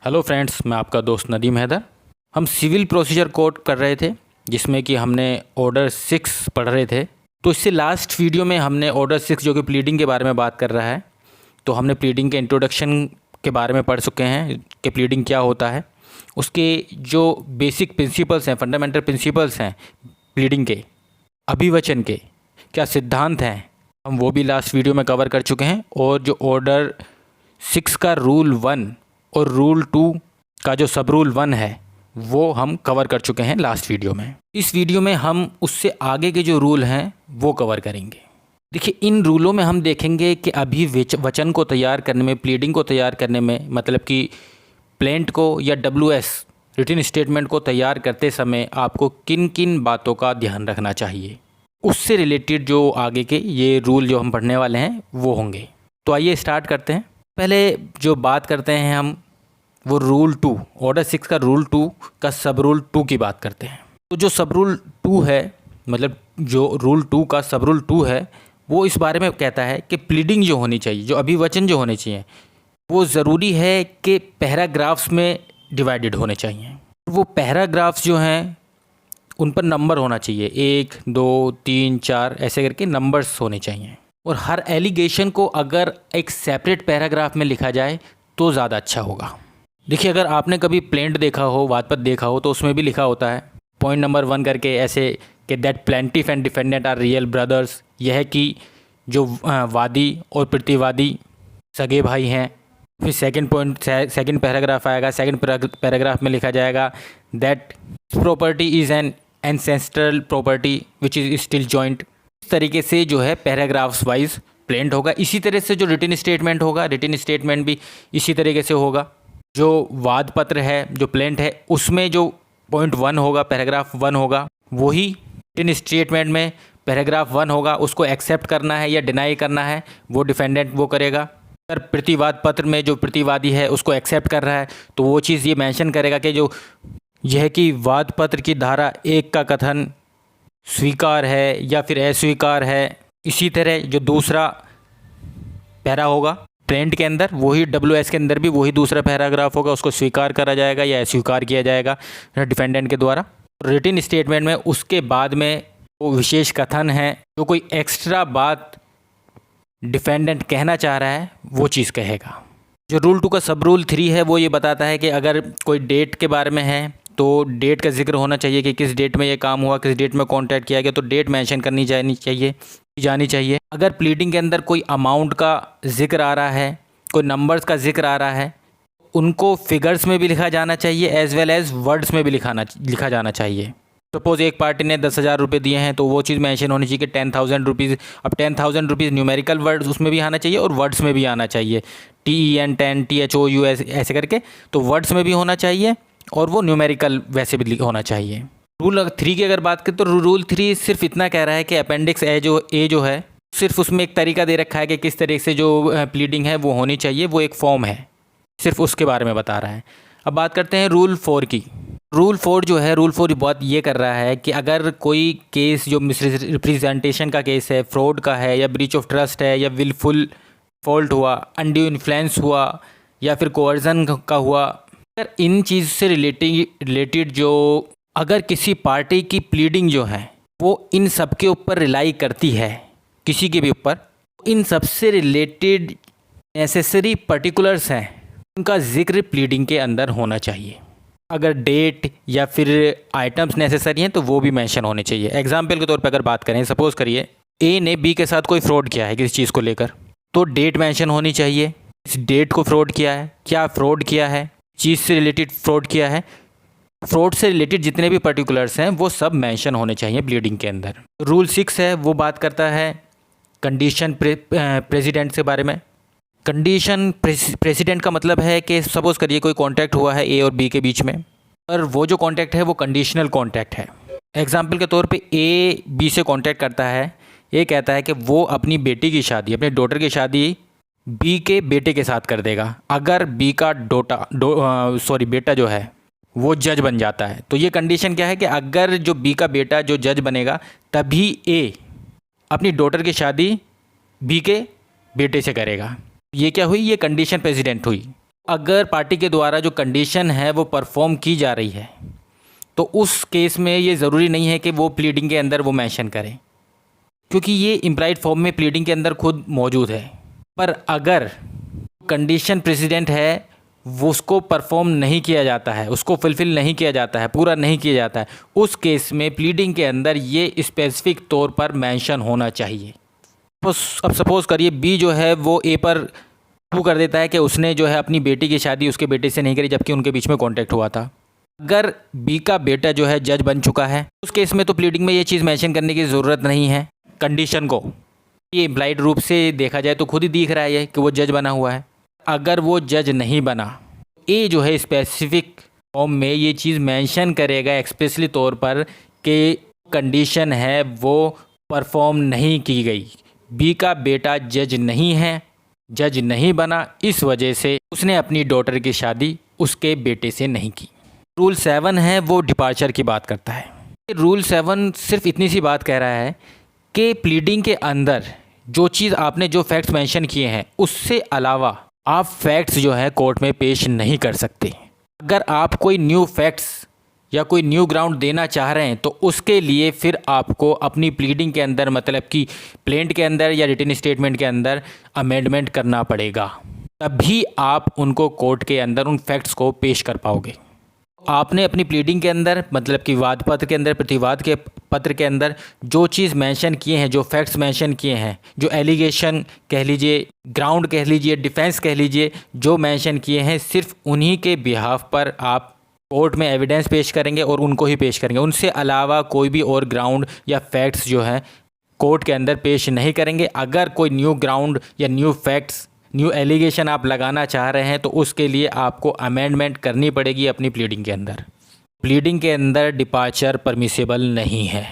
Hello friends, मैं आपका दोस्त नदीम हैदर। हम सिविल प्रोसीजर कोड कर रहे थे जिसमें कि हमने ऑर्डर 6 पढ़ रहे थे। तो इससे लास्ट वीडियो में हमने ऑर्डर 6 जो कि प्लीडिंग के बारे में बात कर रहा है, तो हमने प्लीडिंग के इंट्रोडक्शन के बारे में पढ़ चुके हैं कि प्लीडिंग क्या होता है, उसके जो बेसिक प्रिंसिपल्स हैं, फंडामेंटल प्रिंसिपल्स हैं प्लीडिंग के, अभिवचन के क्या सिद्धांत हैं, हम वो भी लास्ट वीडियो में कवर कर चुके हैं। और जो ऑर्डर 6 का रूल 1 और रूल 2 का जो सब रूल 1 है वो हम कवर कर चुके हैं लास्ट वीडियो में। इस वीडियो में हम उससे आगे के जो रूल हैं वो कवर करेंगे। देखिए, इन रूलों में हम देखेंगे कि अभिवचन को तैयार करने में, प्लीडिंग को तैयार करने में, मतलब कि प्लेंट को या WS रिटन स्टेटमेंट को तैयार करते समय आपको किन किन बातों का ध्यान रखना चाहिए, उससे रिलेटेड जो आगे के ये रूल जो हम पढ़ने वाले हैं वो होंगे। तो आइए स्टार्ट करते हैं। पहले जो बात करते हैं हम वो रूल 2, ऑर्डर 6 का रूल 2 का सब रूल 2 की बात करते हैं। तो जो सब रूल 2 है, मतलब जो रूल 2 का सब रूल 2 है, वो इस बारे में कहता है कि प्लीडिंग जो होनी चाहिए, जो अभिवचन जो होने चाहिए, वो ज़रूरी है कि पैराग्राफ्स में डिवाइडेड होने चाहिए। वो पैराग्राफ्स जो हैं उन पर नंबर होना चाहिए, 1 2 3 4 ऐसे करके नंबर्स होने चाहिए। और हर एलिगेशन को अगर एक सेपरेट पैराग्राफ में लिखा जाए तो ज़्यादा अच्छा होगा। देखिए, अगर आपने कभी प्लेंट देखा हो, वादपत देखा हो, तो उसमें भी लिखा होता है पॉइंट नंबर 1 करके ऐसे कि that plaintiff and defendant are real brothers. यह है कि जो वादी और प्रतिवादी सगे भाई हैं। फिर सेकंड पैराग्राफ आएगा, सेकंड पैराग्राफ में लिखा जाएगा that property is an ancestral property which is still joint. इस तरीके से जो है पैराग्राफ्स वाइज प्लेंट होगा। इसी तरह से जो रिटन स्टेटमेंट होगा, रिटन स्टेटमेंट भी इसी तरीके से होगा। जो वाद पत्र है, जो प्लेंट है, उसमें जो पॉइंट 1 होगा, पैराग्राफ 1 होगा, वही रिटन स्टेटमेंट में पैराग्राफ 1 होगा। उसको एक्सेप्ट करना है या डिनाई करना है वो डिफेंडेंट वो करेगा। अगर प्रतिवाद पत्र में जो प्रतिवादी है उसको एक्सेप्ट कर रहा है तो वो चीज़ ये मेंशन करेगा कि जो यह कि वाद पत्र की धारा 1 का कथन स्वीकार है या फिर अस्वीकार है। इसी तरह जो दूसरा पैरा होगा प्लेंट के अंदर, वही WS के अंदर भी वही दूसरा पैराग्राफ होगा, उसको स्वीकार करा जाएगा या अस्वीकार किया जाएगा डिफेंडेंट के द्वारा। रिटन स्टेटमेंट में उसके बाद में वो विशेष कथन है, जो कोई एक्स्ट्रा बात डिफेंडेंट कहना चाह रहा है वो चीज़ कहेगा। जो रूल 2 का सब रूल 3 है वो ये बताता है कि अगर कोई डेट के बारे में है तो डेट का जिक्र होना चाहिए कि किस डेट में ये काम हुआ, किस डेट में कॉन्टैक्ट किया गया, तो डेट मेंशन करनी जानी चाहिए। अगर प्लीडिंग के अंदर कोई अमाउंट का जिक्र आ रहा है, कोई नंबर्स का जिक्र आ रहा है, उनको फिगर्स में भी लिखा जाना चाहिए एज वेल एज वर्ड्स में भी लिखा जाना चाहिए। सपोज़ एक पार्टी ने 10,000 रुपये दिए हैं तो वो चीज़ मेंशन होनी चाहिए कि 10,000 रुपीज़। अब 10,000 रुपीज़ न्यूमेरिकल वर्ड्स उसमें भी आना चाहिए और वर्ड्स में भी आना चाहिए, TEN 10 THOU ऐसे करके, तो वर्ड्स में भी होना चाहिए और वो न्यूमेरिकल वैसे भी होना चाहिए। रूल 3 की अगर बात करें तो रूल 3 सिर्फ इतना कह रहा है कि अपेंडिक्स ए जो है, सिर्फ उसमें एक तरीका दे रखा है कि किस तरीके से जो प्लीडिंग है वो होनी चाहिए, वो एक फॉर्म है, सिर्फ उसके बारे में बता रहा है। अब बात करते हैं रूल 4 की। रूल 4 जो है, रूल 4 बात ये कर रहा है कि अगर कोई केस जो मिसरिप्रेजेंटेशन का केस है, फ्रॉड का है, या ब्रीच ऑफ ट्रस्ट है, या विलफुल फॉल्ट हुआ, अनड्यू इन्फ्लुएंस हुआ, या फिर कोअर्जन का हुआ, अगर इन चीज़ से रिलेटेड जो अगर किसी पार्टी की प्लीडिंग जो है वो इन सब के ऊपर रिलाई करती है, किसी के भी ऊपर, इन सब से रिलेटेड नेसेसरी पर्टिकुलर्स हैं उनका जिक्र प्लीडिंग के अंदर होना चाहिए। अगर डेट या फिर आइटम्स नेसेसरी हैं तो वो भी मेंशन होने चाहिए। एग्जाम्पल के तौर पर अगर बात करें, सपोज़ करिए A ने B के साथ कोई फ्रॉड किया है किसी चीज़ को लेकर, तो डेट मेंशन होनी चाहिए, इस डेट को फ्रॉड किया है, क्या फ्रॉड किया है, चीज़ से रिलेटेड फ्रॉड किया है, फ्रॉड से रिलेटेड जितने भी पर्टिकुलर्स हैं वो सब मेंशन होने चाहिए प्लीडिंग के अंदर। रूल 6 है वो बात करता है कंडीशन प्रेसिडेंट के बारे में। कंडीशन प्रेसिडेंट का मतलब है कि सपोज़ करिए कोई कॉन्टैक्ट हुआ है A और B के बीच में, और वो जो कॉन्टैक्ट है वो कंडीशनल कॉन्टैक्ट है। एग्जाम्पल के तौर पे A B से कॉन्टैक्ट करता है, ये कहता है कि वो अपनी बेटी की शादी, अपने डॉटर की शादी B के बेटे के साथ कर देगा अगर B का बेटा जो है वो जज बन जाता है। तो ये कंडीशन क्या है कि अगर जो B का बेटा जो जज बनेगा तभी A अपनी डॉटर की शादी B के बेटे से करेगा। ये क्या हुई, ये कंडीशन प्रेसिडेंट हुई। अगर पार्टी के द्वारा जो कंडीशन है वो परफॉर्म की जा रही है तो उस केस में ये ज़रूरी नहीं है कि वो प्लीडिंग के अंदर वो मेंशन करें, क्योंकि ये इम्प्लाइड फॉर्म में प्लीडिंग के अंदर खुद मौजूद है। पर अगर कंडीशन प्रेसिडेंट है वो उसको परफॉर्म नहीं किया जाता है, उसको फुलफ़िल नहीं किया जाता है, पूरा नहीं किया जाता है, उस केस में प्लीडिंग के अंदर ये स्पेसिफिक तौर पर मेंशन होना चाहिए। अब सपोज़ करिए बी जो है वो ए पर प्रूव कर देता है कि उसने जो है अपनी बेटी की शादी उसके बेटे से नहीं करी, जबकि उनके बीच में कॉन्टैक्ट हुआ था। अगर बी का बेटा जो है जज बन चुका है उस केस में तो प्लीडिंग में ये चीज़ मेंशन करने की ज़रूरत नहीं है कंडीशन को। ये इम्प्लाइड रूप से देखा जाए तो खुद ही दिख रहा है ये कि वो जज बना हुआ है। अगर वो जज नहीं बना, ए जो है स्पेसिफिक फॉर्म में ये चीज़ मेंशन करेगा एक्सप्रेसली तौर पर कि कंडीशन है वो परफॉर्म नहीं की गई, बी का बेटा जज नहीं है, जज नहीं बना, इस वजह से उसने अपनी डॉटर की शादी उसके बेटे से नहीं की। रूल 7 है वो डिपार्चर की बात करता है। रूल 7 सिर्फ इतनी सी बात कह रहा है कि प्लीडिंग के अंदर जो चीज़ आपने जो फैक्ट्स मेंशन किए हैं उससे अलावा आप फैक्ट्स जो है कोर्ट में पेश नहीं कर सकते। अगर आप कोई न्यू फैक्ट्स या कोई न्यू ग्राउंड देना चाह रहे हैं तो उसके लिए फिर आपको अपनी प्लीडिंग के अंदर मतलब कि प्लेंट के अंदर या रिटन स्टेटमेंट के अंदर अमेंडमेंट करना पड़ेगा, तभी आप उनको कोर्ट के अंदर उन फैक्ट्स को पेश कर पाओगे। आपने अपनी प्लीडिंग के अंदर मतलब कि वाद पत्र के अंदर, प्रतिवाद के पत्र के अंदर जो चीज़ मेंशन किए हैं, जो फैक्ट्स मेंशन किए हैं, जो एलिगेशन कह लीजिए, ग्राउंड कह लीजिए, डिफेंस कह लीजिए, जो मेंशन किए हैं सिर्फ उन्हीं के बिहाफ पर आप कोर्ट में एविडेंस पेश करेंगे और उनको ही पेश करेंगे। उनसे अलावा कोई भी और ग्राउंड या फैक्ट्स जो हैं कोर्ट के अंदर पेश नहीं करेंगे। अगर कोई न्यू ग्राउंड या न्यू फैक्ट्स, न्यू एलिगेशन आप लगाना चाह रहे हैं तो उसके लिए आपको अमेंडमेंट करनी पड़ेगी अपनी प्लीडिंग के अंदर। प्लीडिंग के अंदर डिपार्चर परमिसेबल नहीं है।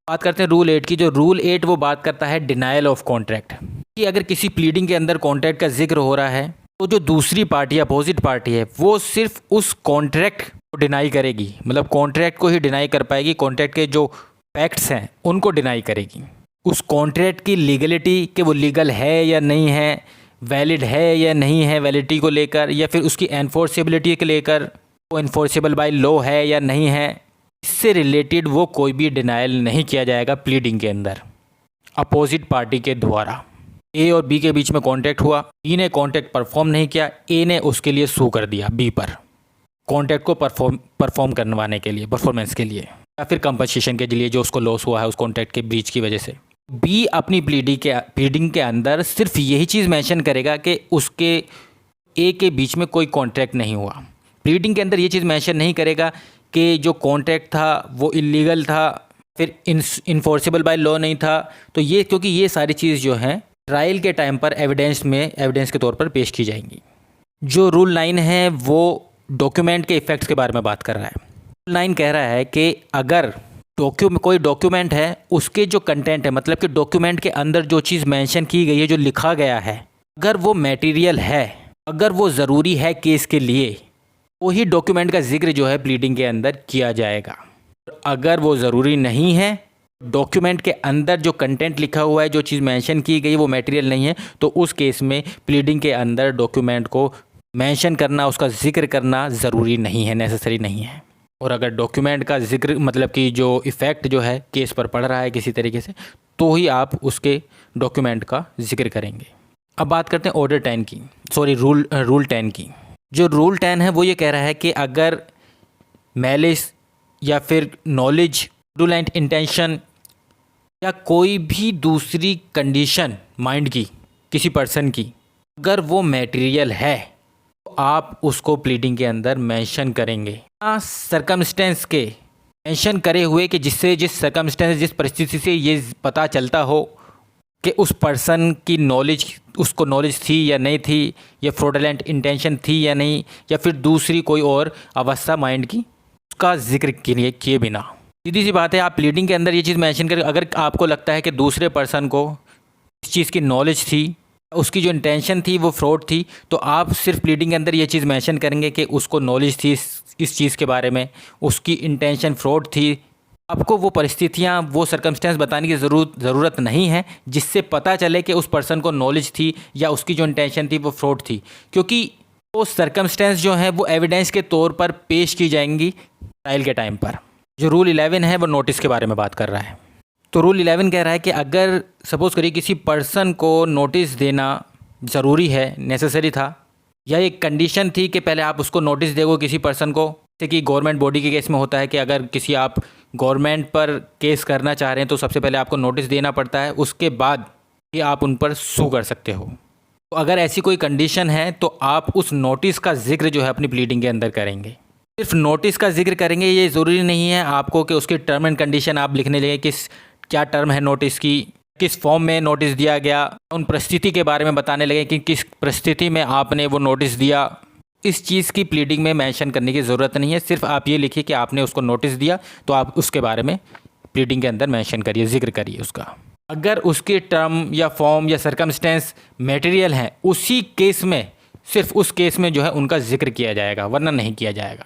बात करते हैं रूल 8 की। जो रूल 8 वो बात करता है डिनायल ऑफ कॉन्ट्रैक्ट, कि अगर किसी प्लीडिंग के अंदर कॉन्ट्रैक्ट का जिक्र हो रहा है तो जो दूसरी पार्टी अपोजिट पार्टी है वो सिर्फ उस कॉन्ट्रैक्ट को डिनाई करेगी, मतलब कॉन्ट्रैक्ट को ही डिनाई कर पाएगी, कॉन्ट्रैक्ट के जो फैक्ट्स हैं उनको डिनाई करेगी। उस कॉन्ट्रैक्ट की लीगलिटी कि वो लीगल है या नहीं है, वैलिड है या नहीं है, वैलिडिटी को लेकर, या फिर उसकी एनफोर्सेबिलिटी को लेकर वो एनफोर्सेबल बाय लॉ है या नहीं है, इससे रिलेटेड वो कोई भी डिनाइल नहीं किया जाएगा प्लीडिंग के अंदर अपोजिट पार्टी के द्वारा। ए और बी के बीच में कॉन्ट्रैक्ट हुआ, बी ने कॉन्ट्रैक्ट परफॉर्म नहीं किया, ए ने उसके लिए सू कर दिया बी पर कॉन्ट्रैक्ट को परफॉर्म करवाने के लिए, परफॉर्मेंस के लिए या फिर कंपनसेशन के लिए जो उसको लॉस हुआ है उस कॉन्ट्रैक्ट के ब्रीच की वजह से। बी अपनी प्लीडिंग के अंदर सिर्फ यही चीज़ मेंशन करेगा कि उसके ए के बीच में कोई कॉन्ट्रैक्ट नहीं हुआ। प्लीडिंग के अंदर ये चीज़ मेंशन नहीं करेगा कि जो कॉन्ट्रैक्ट था वो इलीगल था, फिर इन्फोर्सेबल बाय लॉ नहीं था। तो ये क्योंकि ये सारी चीज़ जो है ट्रायल के टाइम पर एविडेंस के तौर पर पेश की जाएंगी। जो रूल 9 है वो डॉक्यूमेंट के इफ़ेक्ट्स के बारे में बात कर रहा है। रूल 9 कह रहा है कि अगर कोई डॉक्यूमेंट है उसके जो कंटेंट है, मतलब कि डॉक्यूमेंट के अंदर जो चीज़ मेंशन की गई है, जो लिखा गया है, अगर वो मटेरियल है, अगर वो ज़रूरी है केस के लिए, वही डॉक्यूमेंट का जिक्र जो है प्लीडिंग के अंदर किया जाएगा। अगर वो ज़रूरी नहीं है, डॉक्यूमेंट के अंदर जो कंटेंट लिखा हुआ है, जो चीज़ मेंशन की गई वो मटेरियल नहीं है, तो उस केस में प्लीडिंग के अंदर डॉक्यूमेंट को मेंशन करना, उसका जिक्र करना ज़रूरी नहीं है, नेसेसरी नहीं है। और अगर डॉक्यूमेंट का जिक्र मतलब कि जो इफ़ेक्ट जो है केस पर पड़ रहा है किसी तरीके से, तो ही आप उसके डॉक्यूमेंट का जिक्र करेंगे। अब बात करते हैं ऑर्डर 10 की, सॉरी रूल 10 की। जो रूल 10 है वो ये कह रहा है कि अगर मैलिस या फिर नॉलेज, फ्रॉडुलेंट इंटेंशन या कोई भी दूसरी कंडीशन माइंड की, किसी पर्सन की, अगर वो मटेरियल है तो आप उसको प्लीडिंग के अंदर मेंशन करेंगे। सर्कमस्टेंस के मेंशन करे हुए कि जिससे जिस सर्कमस्टेंस, जिस परिस्थिति से ये पता चलता हो कि उस पर्सन की नॉलेज, उसको नॉलेज थी या नहीं थी, या फ्रॉडुलेंट इंटेंशन थी या नहीं, या फिर दूसरी कोई और अवस्था माइंड की, उसका जिक्र किए बिना। सीधी सी बात है, आप प्लीडिंग के अंदर ये चीज़ मेंशन करें। अगर आपको लगता है कि दूसरे पर्सन को इस चीज़ की नॉलेज थी, उसकी जो इंटेंशन थी वो फ्रॉड थी, तो आप सिर्फ प्लीडिंग के अंदर ये चीज़ मेंशन करेंगे कि उसको नॉलेज थी इस चीज़ के बारे में, उसकी इंटेंशन फ्रॉड थी। आपको वो परिस्थितियाँ, वो सर्कमस्टेंस बताने की ज़रूरत नहीं है जिससे पता चले कि उस पर्सन को नॉलेज थी या उसकी जो इंटेंशन थी वो फ्रॉड थी, क्योंकि वो सर्कमस्टेंस जो है वो एविडेंस के तौर पर पेश की जाएंगी ट्रायल के टाइम पर। जो रूल 11 है वो नोटिस के बारे में बात कर रहा है। तो रूल 11 कह रहा है कि अगर सपोज़ करिए किसी पर्सन को नोटिस देना ज़रूरी है, नेसेसरी था, या एक कंडीशन थी कि पहले आप उसको नोटिस दोगे किसी पर्सन को, जैसे कि गवर्नमेंट बॉडी के केस में होता है कि अगर किसी आप गवर्नमेंट पर केस करना चाह रहे हैं तो सबसे पहले आपको नोटिस देना पड़ता है, उसके बाद ही आप उन पर सू कर सकते हो। तो अगर ऐसी कोई कंडीशन है तो आप उस नोटिस का जिक्र जो है अपनी प्लीडिंग के अंदर करेंगे। सिर्फ नोटिस का जिक्र करेंगे ये ज़रूरी नहीं है आपको कि उसकी टर्म एंड कंडीशन आप लिखने लगे, क्या टर्म है नोटिस की, किस फॉर्म में नोटिस दिया गया, उन परिस्थिति के बारे में बताने लगे कि किस परिस्थिति में आपने वो नोटिस दिया। इस चीज़ की प्लीडिंग में मेंशन करने की ज़रूरत नहीं है। सिर्फ आप ये लिखिए कि आपने उसको नोटिस दिया, तो आप उसके बारे में प्लीडिंग के अंदर मेंशन करिए, जिक्र करिए उसका। अगर उसके टर्म या फॉर्म या सर्कमस्टेंस मटेरियल हैं, उसी केस में, सिर्फ उस केस में जो है उनका जिक्र किया जाएगा, वरना नहीं किया जाएगा।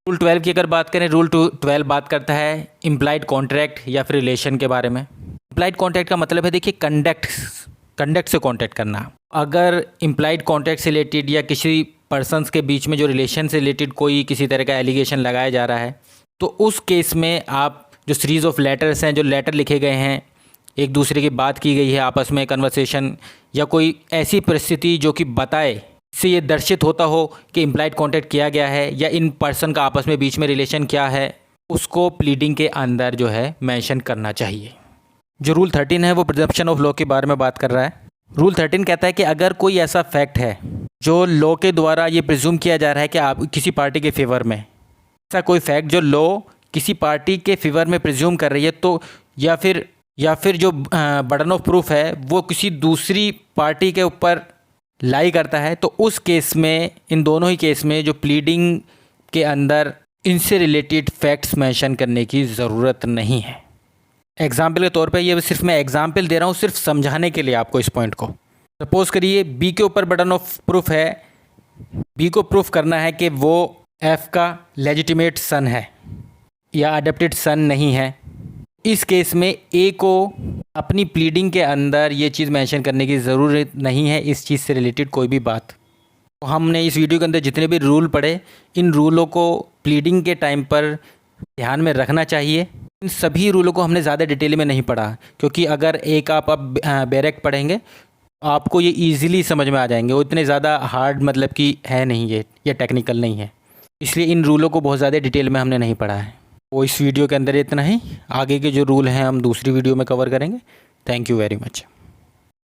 रूल 12 की अगर बात करें, रूल 12 बात करता है इम्प्लाइड कॉन्ट्रैक्ट या फिर रिलेशन के बारे में। इम्प्लाइड कॉन्ट्रैक्ट का मतलब है, देखिए, कंडक्ट से कॉन्ट्रैक्ट करना। अगर इम्प्लाइड कॉन्ट्रैक्ट से रिलेटेड या किसी पर्सन्स के बीच में जो रिलेशन से रिलेटेड कोई किसी तरह का एलिगेशन लगाया जा रहा है, तो उस केस में आप जो सीरीज़ ऑफ लेटर्स हैं, जो लेटर लिखे गए हैं, एक दूसरे की बात की गई है आपस में, कन्वर्सेशन, या कोई ऐसी परिस्थिति जो कि बताए, इससे ये दर्शित होता हो कि इम्प्लाइड कॉन्ट्रैक्ट किया गया है या इन पर्सन का आपस में बीच में रिलेशन क्या है, उसको प्लीडिंग के अंदर जो है मेंशन करना चाहिए। जो रूल 13 है वो प्रिजम्पशन ऑफ लॉ के बारे में बात कर रहा है। रूल 13 कहता है कि अगर कोई ऐसा फैक्ट है जो लॉ के द्वारा ये प्रिज्यूम किया जा रहा है कि आप किसी पार्टी के फेवर में, ऐसा कोई फैक्ट जो लॉ किसी पार्टी के फेवर में प्रिज्यूम कर रही है, तो या फिर जो बर्डन ऑफ प्रूफ है वो किसी दूसरी पार्टी के ऊपर लाई करता है, तो उस केस में, इन दोनों ही केस में जो प्लीडिंग के अंदर इनसे रिलेटेड फैक्ट्स मेंशन करने की ज़रूरत नहीं है। एग्जाम्पल के तौर पे, ये सिर्फ मैं एग्जाम्पल दे रहा हूँ सिर्फ समझाने के लिए आपको इस पॉइंट को। सपोज़ करिए बी के ऊपर बर्डन ऑफ प्रूफ है, बी को प्रूफ करना है कि वो एफ का लेजिटिमेट सन है या अडॉप्टेड सन नहीं है। इस केस में ए को अपनी प्लीडिंग के अंदर ये चीज़ मेंशन करने की ज़रूरत नहीं है, इस चीज़ से रिलेटेड कोई भी बात। तो हमने इस वीडियो के अंदर जितने भी रूल पढ़े, इन रूलों को प्लीडिंग के टाइम पर ध्यान में रखना चाहिए। इन सभी रूलों को हमने ज़्यादा डिटेल में नहीं पढ़ा, क्योंकि अगर एक आप बैरेक्ट पढ़ेंगे आपको ये ईजिली समझ में आ जाएंगे। वो इतने ज़्यादा हार्ड मतलब कि है नहीं, ये टेक्निकल नहीं है, इसलिए इन रूलों को बहुत ज़्यादा डिटेल में हमने नहीं पढ़ा है। वो इस वीडियो के अंदर इतना ही, आगे के जो रूल हैं हम दूसरी वीडियो में कवर करेंगे। Thank you very much.